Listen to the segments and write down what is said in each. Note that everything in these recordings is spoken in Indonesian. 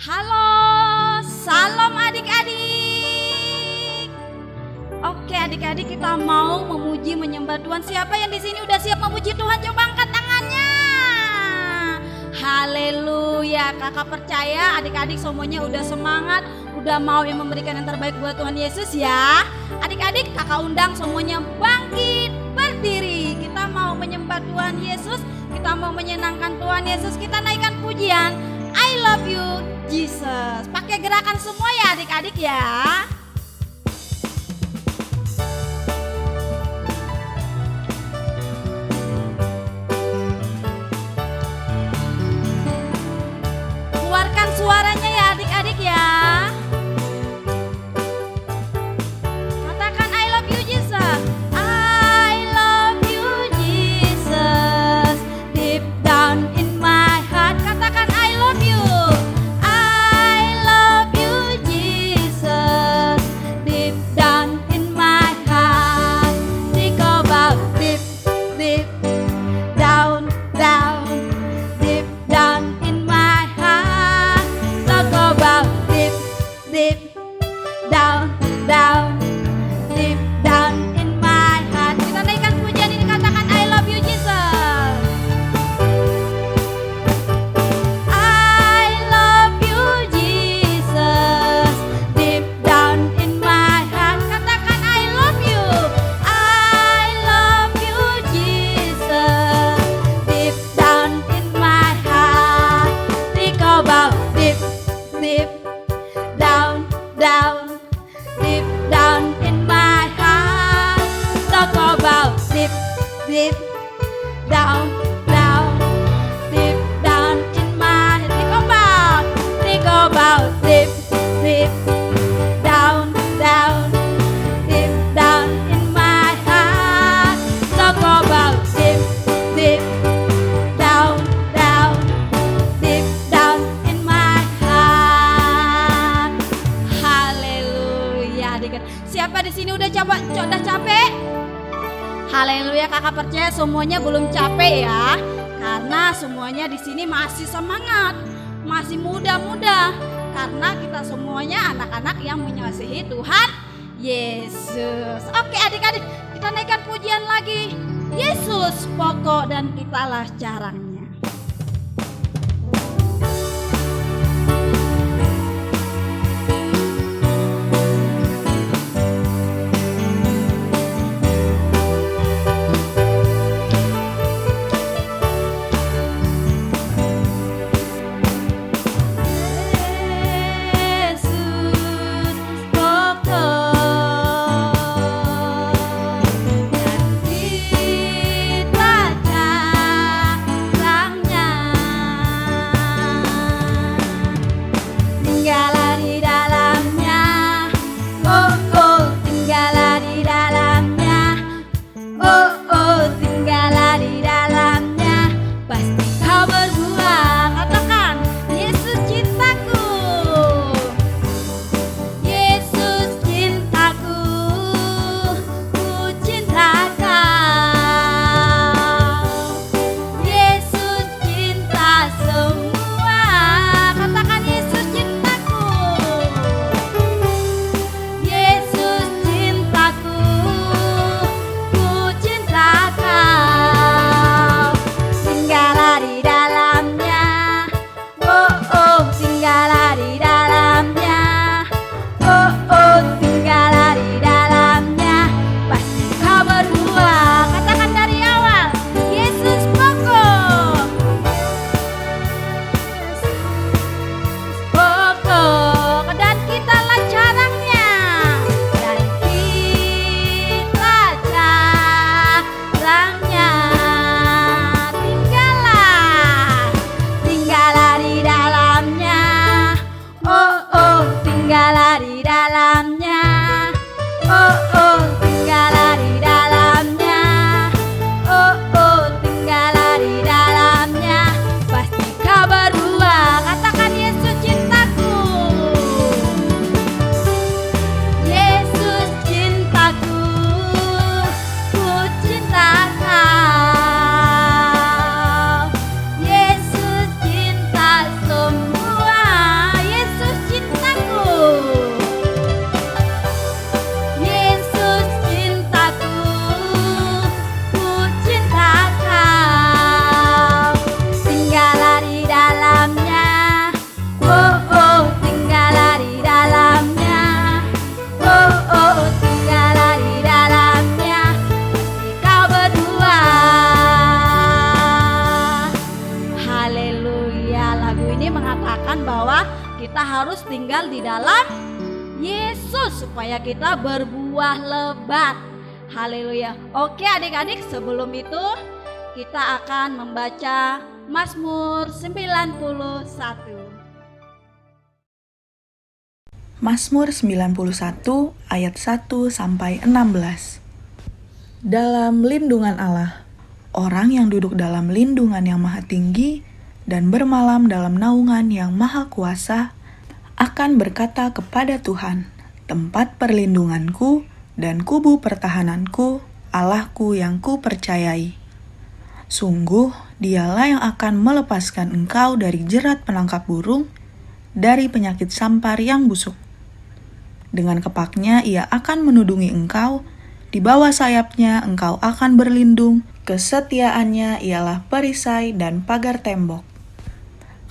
Halo, salam adik-adik. Oke adik-adik, kita mau memuji menyembah Tuhan. Siapa yang di sini udah siap memuji Tuhan? Coba angkat tangannya. Haleluya. Kakak percaya adik-adik semuanya udah semangat, udah mau yang memberikan yang terbaik buat Tuhan Yesus ya. Adik-adik, kakak undang semuanya bangkit berdiri. Kita mau menyembah Tuhan Yesus, kita mau menyenangkan Tuhan Yesus. Kita naikkan pujian I love you Jesus. Pakai gerakan semua ya adik-adik ya. Keluarkan suaranya ya adik-adik ya. Katakan I love you Jesus. I love you Jesus. Deep down in my heart. Katakan I love you. I love you Jesus. Deep down in my heart. Think about deep, deep down, down. Deep down in my heart. Talk about deep, deep down, down. Deep down in my heart. Kita naikkan pujian ini, katakan I love you Jesus. I love you Jesus. Deep down in my heart. Katakan I love you. I love you Jesus. Deep down in my heart. Think about deep, deep down, down. Deep down in my heart. Talk about deep, deep down, down. Deep down in my heart. Think about deep, deep down, down. Deep down in my heart. Talk about deep, deep down, down. Deep down in my heart. Haleluya. Siapa di sini udah capek? Haleluya, kakak percaya semuanya belum capek ya. Karena semuanya di sini masih semangat, masih muda-muda. Karena kita semuanya anak-anak yang mengasihi Tuhan Yesus. Oke adik-adik, kita naikkan pujian lagi. Yesus pokok dan kitalah caranya. Yesus pokok dan kitlah mengatakan bahwa kita harus tinggal di dalam Yesus supaya kita berbuah lebat. Haleluya. Oke adik-adik, sebelum itu kita akan membaca Mazmur 91. Mazmur 91 ayat 1 sampai 16. Dalam lindungan Allah, orang yang duduk dalam lindungan yang maha tinggi dan bermalam dalam naungan yang maha kuasa akan berkata kepada Tuhan, tempat perlindunganku dan kubu pertahananku, Allahku yang kupercayai. Sungguh, dialah yang akan melepaskan engkau dari jerat penangkap burung, dari penyakit sampar yang busuk. Dengan kepaknya ia akan menudungi engkau, di bawah sayapnya engkau akan berlindung, kesetiaannya ialah perisai dan pagar tembok.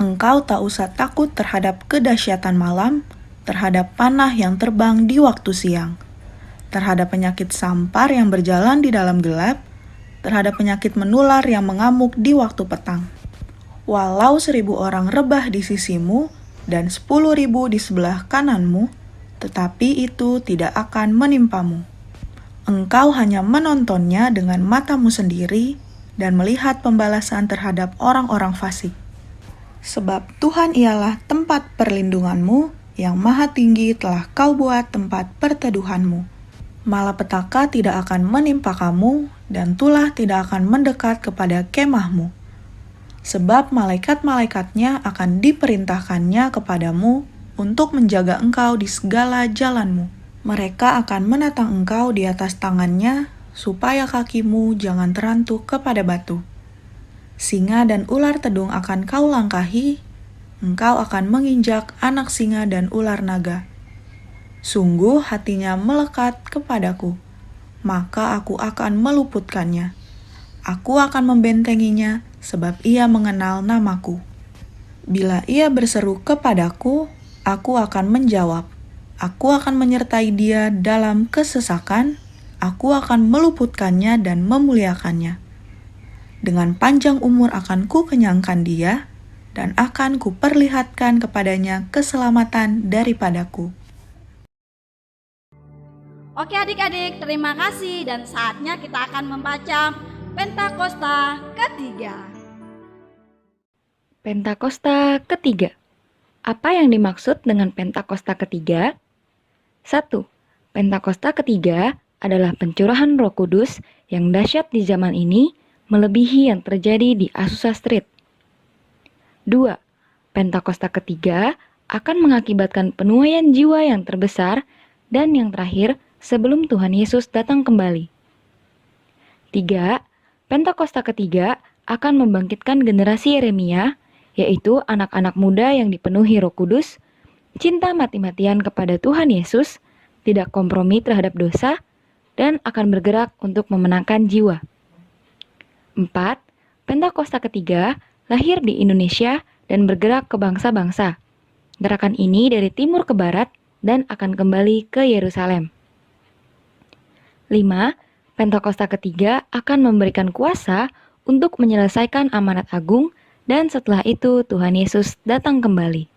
Engkau tak usah takut terhadap kedahsyatan malam, terhadap panah yang terbang di waktu siang, terhadap penyakit sampar yang berjalan di dalam gelap, terhadap penyakit menular yang mengamuk di waktu petang. Walau 1.000 orang rebah di sisimu dan 10.000 di sebelah kananmu, tetapi itu tidak akan menimpamu. Engkau hanya menontonnya dengan matamu sendiri dan melihat pembalasan terhadap orang-orang fasik. Sebab Tuhan ialah tempat perlindunganmu, yang maha tinggi telah kau buat tempat perteduhanmu. Malapetaka tidak akan menimpa kamu, dan tulah tidak akan mendekat kepada kemahmu. Sebab malaikat-malaikatnya akan diperintahkannya kepadamu untuk menjaga engkau di segala jalanmu. Mereka akan menatang engkau di atas tangannya, supaya kakimu jangan terantuk kepada batu. Singa dan ular tedung akan kau langkahi, engkau akan menginjak anak singa dan ular naga. Sungguh hatinya melekat kepadaku, maka aku akan meluputkannya. Aku akan membentenginya, sebab ia mengenal namaku. Bila ia berseru kepadaku, aku akan menjawab. Aku akan menyertai dia dalam kesesakan, aku akan meluputkannya dan memuliakannya. Dengan panjang umur akan kukenyangkan dia, dan akan kuperlihatkan kepadanya keselamatan daripadaku. Oke adik-adik, terima kasih dan saatnya kita akan membaca Pentakosta ketiga. Pentakosta ketiga. Apa yang dimaksud dengan Pentakosta ketiga? 1. Pentakosta ketiga adalah pencurahan Roh Kudus yang dahsyat di zaman ini, melebihi yang terjadi di Azusa Street. 2. Pentakosta ketiga akan mengakibatkan penuaian jiwa yang terbesar dan yang terakhir sebelum Tuhan Yesus datang kembali. 3. Pentakosta ketiga akan membangkitkan generasi Yeremia, yaitu anak-anak muda yang dipenuhi Roh Kudus, cinta mati-matian kepada Tuhan Yesus, tidak kompromi terhadap dosa, dan akan bergerak untuk memenangkan jiwa. 4. Pentakosta ketiga lahir di Indonesia dan bergerak ke bangsa-bangsa. Gerakan ini dari timur ke barat dan akan kembali ke Yerusalem. 5. Pentakosta ketiga akan memberikan kuasa untuk menyelesaikan amanat agung, dan setelah itu Tuhan Yesus datang kembali.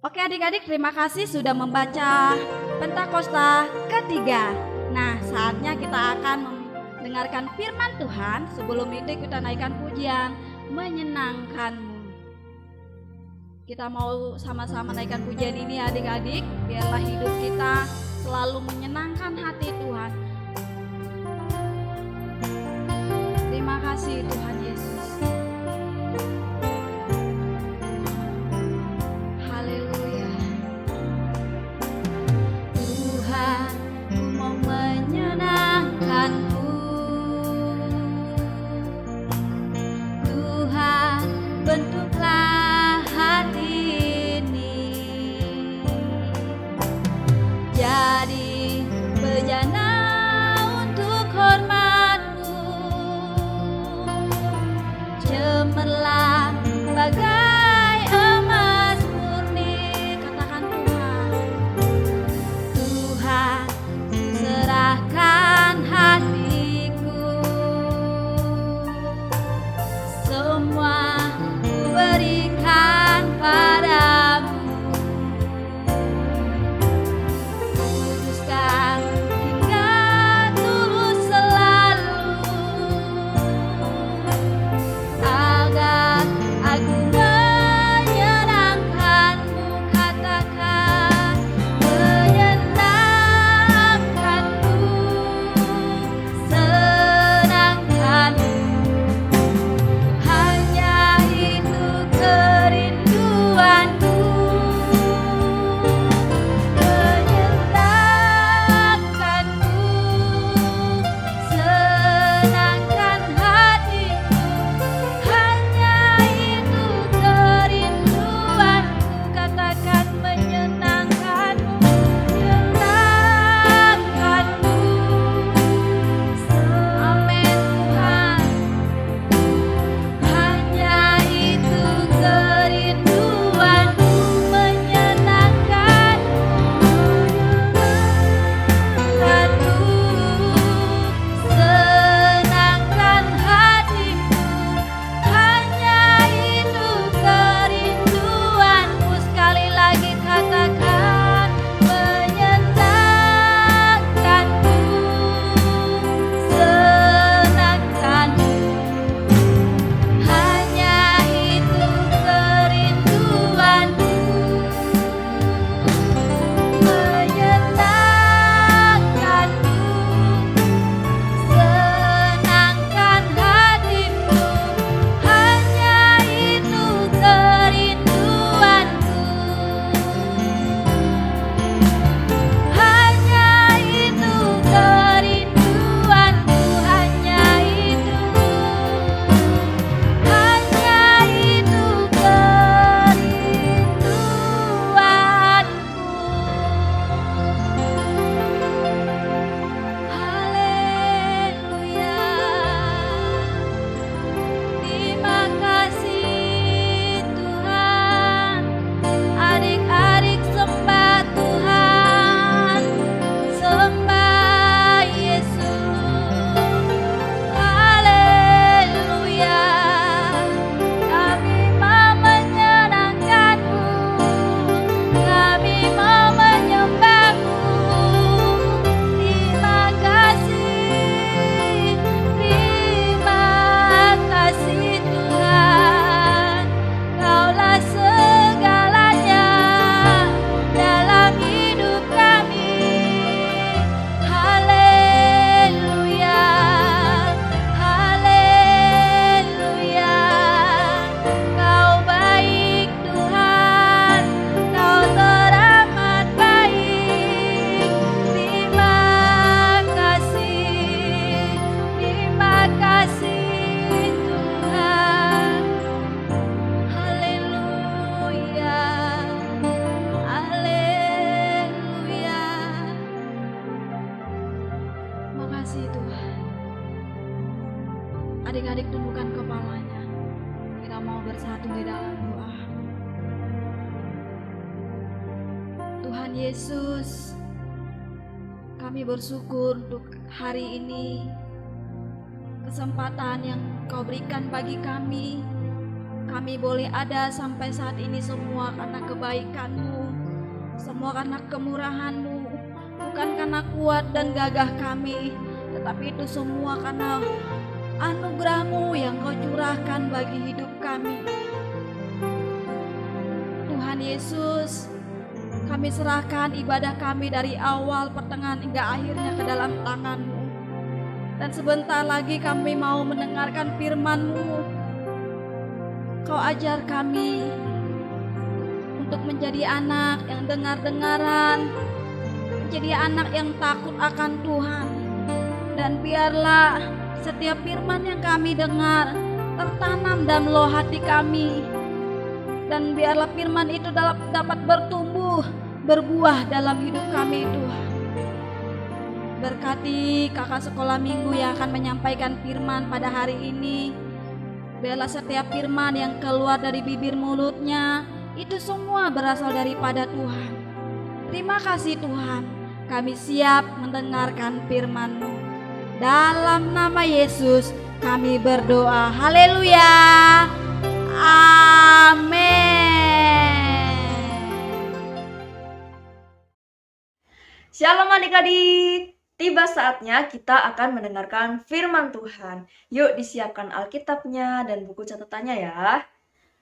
Oke adik-adik, terima kasih sudah membaca Pentakosta ketiga. Nah, saatnya kita akan mendengarkan firman Tuhan. Sebelum itu kita naikkan pujian menyenangkanmu. Kita mau sama-sama naikkan pujian ini adik-adik. Biarlah hidup kita selalu menyenangkan hati Tuhan. Terima kasih Tuhan Yesus. Haleluya. Tuhan, ku mau menyenangkan-Mu. Tuhan, bentuklah hati ini jadi bejana Adik-adik tundukkan kepalanya. Kita mau bersatu di dalam doa. Tuhan Yesus, kami bersyukur untuk hari ini, kesempatan yang Kau berikan bagi kami. Kami boleh ada sampai saat ini semua karena kebaikan-Mu, semua karena kemurahan-Mu, bukan karena kuat dan gagah kami, tetapi itu semua karena anugerah-Mu yang Kau curahkan bagi hidup kami. Tuhan Yesus, kami serahkan ibadah kami dari awal, pertengahan hingga akhirnya ke dalam tangan-Mu. Dan sebentar lagi kami mau mendengarkan firman-Mu. Kau ajar kami untuk menjadi anak yang dengar-dengaran, menjadi anak yang takut akan Tuhan. Dan biarlah setiap firman yang kami dengar tertanam dalam loh hati kami. Dan biarlah firman itu dapat bertumbuh, berbuah dalam hidup kami, Tuhan. Berkati kakak sekolah minggu yang akan menyampaikan firman pada hari ini. Biarlah setiap firman yang keluar dari bibir mulutnya itu semua berasal daripada Tuhan. Terima kasih Tuhan, kami siap mendengarkan firman-Mu. Dalam nama Yesus kami berdoa. Haleluya. Amin. Shalom adik-adik, tiba saatnya kita akan mendengarkan firman Tuhan. Yuk disiapkan Alkitabnya dan buku catatannya ya.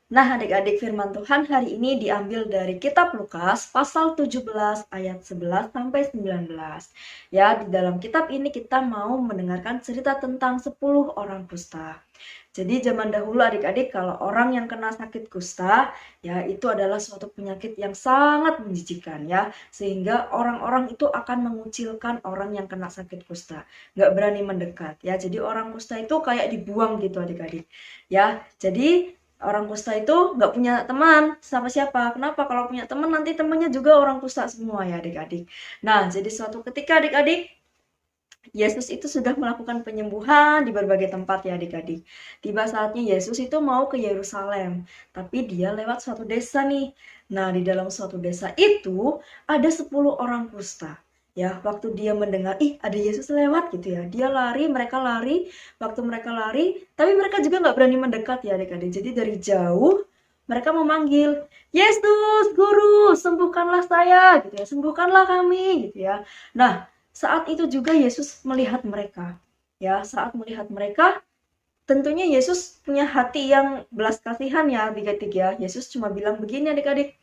Nah adik-adik, firman Tuhan hari ini diambil dari kitab Lukas pasal 17 ayat 11 sampai 19. Ya, di dalam kitab ini kita mau mendengarkan cerita tentang 10 orang kusta. Jadi zaman dahulu adik-adik, kalau orang yang kena sakit kusta, ya itu adalah suatu penyakit yang sangat menjijikan ya. Sehingga orang-orang itu akan mengucilkan orang yang kena sakit kusta. Nggak berani mendekat ya. Jadi orang kusta itu kayak dibuang gitu adik-adik. Ya, jadi orang kusta itu nggak punya teman siapa-siapa. Kenapa? Kalau punya teman nanti temannya juga orang kusta semua ya adik-adik. Nah, jadi suatu ketika adik-adik, Yesus itu sudah melakukan penyembuhan di berbagai tempat ya adik-adik. Tiba saatnya Yesus itu mau ke Yerusalem, tapi dia lewat suatu desa nih. Nah, di dalam suatu desa itu ada 10 orang kusta. Ya, waktu dia mendengar, ada Yesus lewat gitu ya. Dia lari, mereka lari. Waktu mereka lari, tapi mereka juga nggak berani mendekat ya adik-adik. Jadi dari jauh mereka memanggil, Yesus, Guru, sembuhkanlah saya, gitu ya. Sembuhkanlah kami, gitu ya. Nah, saat itu juga Yesus melihat mereka. Ya, saat melihat mereka, tentunya Yesus punya hati yang belas kasihan ya adik-adik ya. Yesus cuma bilang begini adik-adik,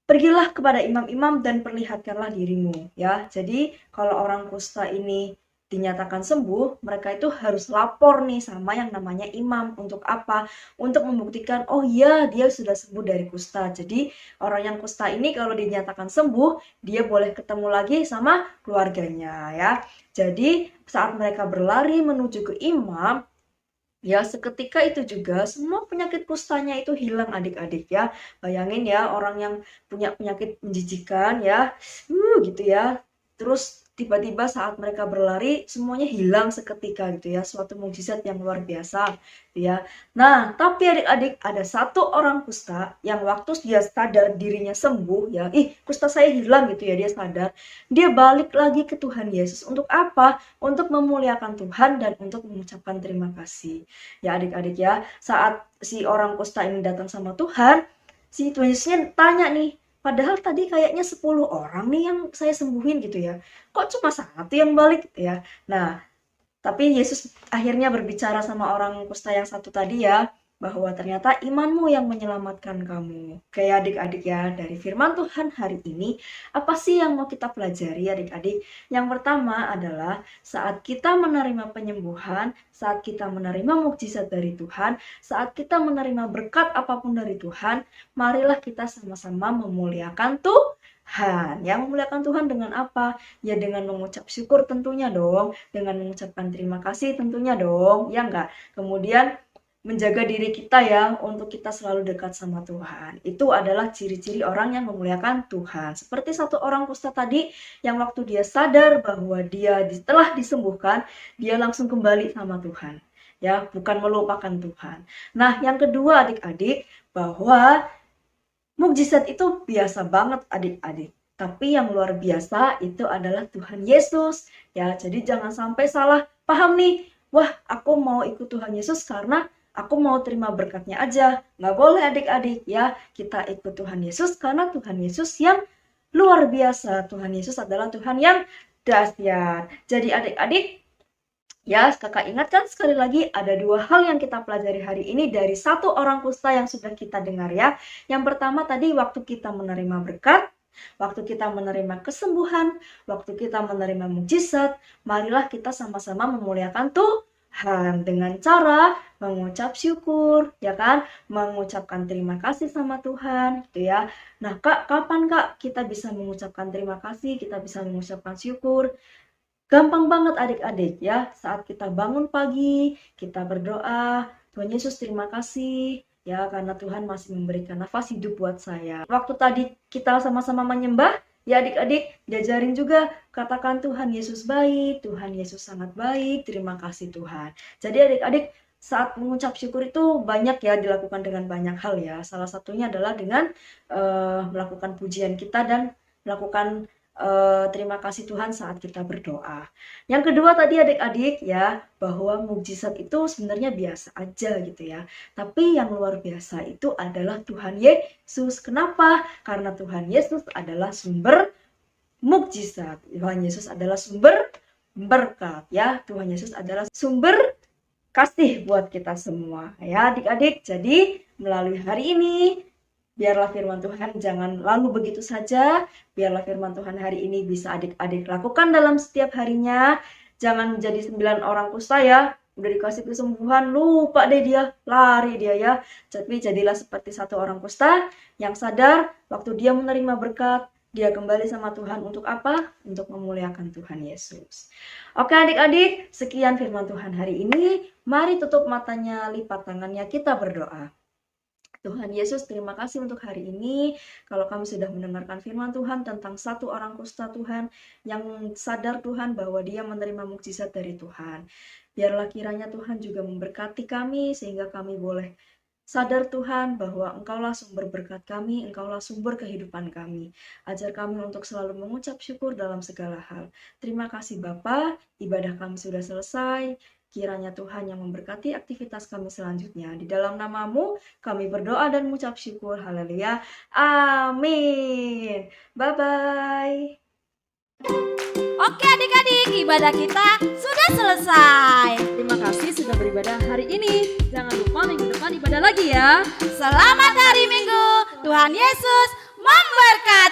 pergilah kepada imam-imam dan perlihatkanlah dirimu. Ya, jadi kalau orang kusta ini dinyatakan sembuh, mereka itu harus lapor nih sama yang namanya imam. Untuk apa? Untuk membuktikan, oh iya dia sudah sembuh dari kusta. Jadi orang yang kusta ini kalau dinyatakan sembuh, dia boleh ketemu lagi sama keluarganya ya. Jadi saat mereka berlari menuju ke imam, ya seketika itu juga semua penyakit kustanya itu hilang adik-adik ya. Bayangin ya, orang yang punya penyakit menjijikan ya, gitu ya. Terus tiba-tiba saat mereka berlari semuanya hilang seketika gitu ya, suatu mukjizat yang luar biasa ya. Nah, tapi adik-adik, ada satu orang kusta yang waktu dia sadar dirinya sembuh ya, kusta saya hilang gitu ya, dia sadar, dia balik lagi ke Tuhan Yesus. Untuk apa? Untuk memuliakan Tuhan dan untuk mengucapkan terima kasih. Ya adik-adik ya, saat si orang kusta ini datang sama Tuhan, si Tuhan Yesusnya tanya nih, padahal tadi kayaknya 10 orang nih yang saya sembuhin gitu ya. Kok cuma satu yang balik gitu ya. Nah, tapi Yesus akhirnya berbicara sama orang kusta yang satu tadi ya, bahwa ternyata imanmu yang menyelamatkan kamu. Kayak adik-adik ya, dari firman Tuhan hari ini, apa sih yang mau kita pelajari adik-adik? Yang pertama adalah saat kita menerima penyembuhan, saat kita menerima mukjizat dari Tuhan, saat kita menerima berkat apapun dari Tuhan, marilah kita sama-sama memuliakan Tuhan. Yang memuliakan Tuhan dengan apa? Ya dengan mengucap syukur tentunya dong, dengan mengucapkan terima kasih tentunya dong, ya enggak? Kemudian menjaga diri kita ya, untuk kita selalu dekat sama Tuhan. Itu adalah ciri-ciri orang yang memuliakan Tuhan. Seperti satu orang kusta tadi, yang waktu dia sadar bahwa dia telah disembuhkan, dia langsung kembali sama Tuhan. ya, bukan melupakan Tuhan. Nah, yang kedua adik-adik, bahwa mukjizat itu biasa banget adik-adik. Tapi yang luar biasa itu adalah Tuhan Yesus. Ya, jadi jangan sampai salah paham nih. Wah, aku mau ikut Tuhan Yesus karena aku mau terima berkatnya aja. Nggak boleh adik-adik ya. Kita ikut Tuhan Yesus karena Tuhan Yesus yang luar biasa. Tuhan Yesus adalah Tuhan yang dahsyat. Jadi adik-adik, ya, kakak ingatkan sekali lagi ada dua hal yang kita pelajari hari ini dari satu orang kusta yang sudah kita dengar ya. Yang pertama tadi waktu kita menerima berkat, waktu kita menerima kesembuhan, waktu kita menerima mukjizat, marilah kita sama-sama memuliakan Tuhan dengan cara mengucap syukur, ya kan? Mengucapkan terima kasih sama Tuhan, gitu ya. Nah, Kak, kapan Kak kita bisa mengucapkan terima kasih, kita bisa mengucapkan syukur? Gampang banget adik-adik ya, saat kita bangun pagi, kita berdoa, Tuhan Yesus terima kasih ya karena Tuhan masih memberikan nafas hidup buat saya. Waktu tadi kita sama-sama menyembah, ya adik-adik diajarin juga katakan Tuhan Yesus baik, Tuhan Yesus sangat baik, terima kasih Tuhan. Jadi adik-adik saat mengucap syukur itu banyak ya dilakukan dengan banyak hal ya. Salah satunya adalah dengan melakukan pujian kita dan melakukan terima kasih Tuhan saat kita berdoa. Yang kedua tadi adik-adik ya, bahwa mukjizat itu sebenarnya biasa aja gitu ya. Tapi yang luar biasa itu adalah Tuhan Yesus. Kenapa? Karena Tuhan Yesus adalah sumber mukjizat. Tuhan Yesus adalah sumber berkat ya. Tuhan Yesus adalah sumber kasih buat kita semua ya adik-adik. Jadi melalui hari ini biarlah firman Tuhan jangan lalu begitu saja. Biarlah firman Tuhan hari ini bisa adik-adik lakukan dalam setiap harinya. Jangan menjadi 9 orang kusta ya. Udah dikasih kesembuhan, lupa deh dia, lari dia ya. Tapi jadilah seperti satu orang kusta yang sadar waktu dia menerima berkat, dia kembali sama Tuhan untuk apa? Untuk memuliakan Tuhan Yesus. Oke adik-adik, sekian firman Tuhan hari ini. Mari tutup matanya, lipat tangannya, kita berdoa. Tuhan Yesus, terima kasih untuk hari ini. Kalau kami sudah mendengarkan firman Tuhan tentang satu orang kusta Tuhan yang sadar Tuhan bahwa dia menerima mukjizat dari Tuhan. Biarlah kiranya Tuhan juga memberkati kami sehingga kami boleh sadar Tuhan bahwa Engkaulah sumber berkat kami, Engkaulah sumber kehidupan kami. Ajar kami untuk selalu mengucap syukur dalam segala hal. Terima kasih Bapa, ibadah kami sudah selesai. Kiranya Tuhan yang memberkati aktivitas kami selanjutnya. Di dalam nama-Mu kami berdoa dan mengucap syukur. Haleluya. Amin. Bye-bye. Oke adik-adik, ibadah kita sudah selesai. Terima kasih sudah beribadah hari ini. Jangan lupa minggu depan ibadah lagi ya. Selamat hari Minggu. Tuhan Yesus memberkati.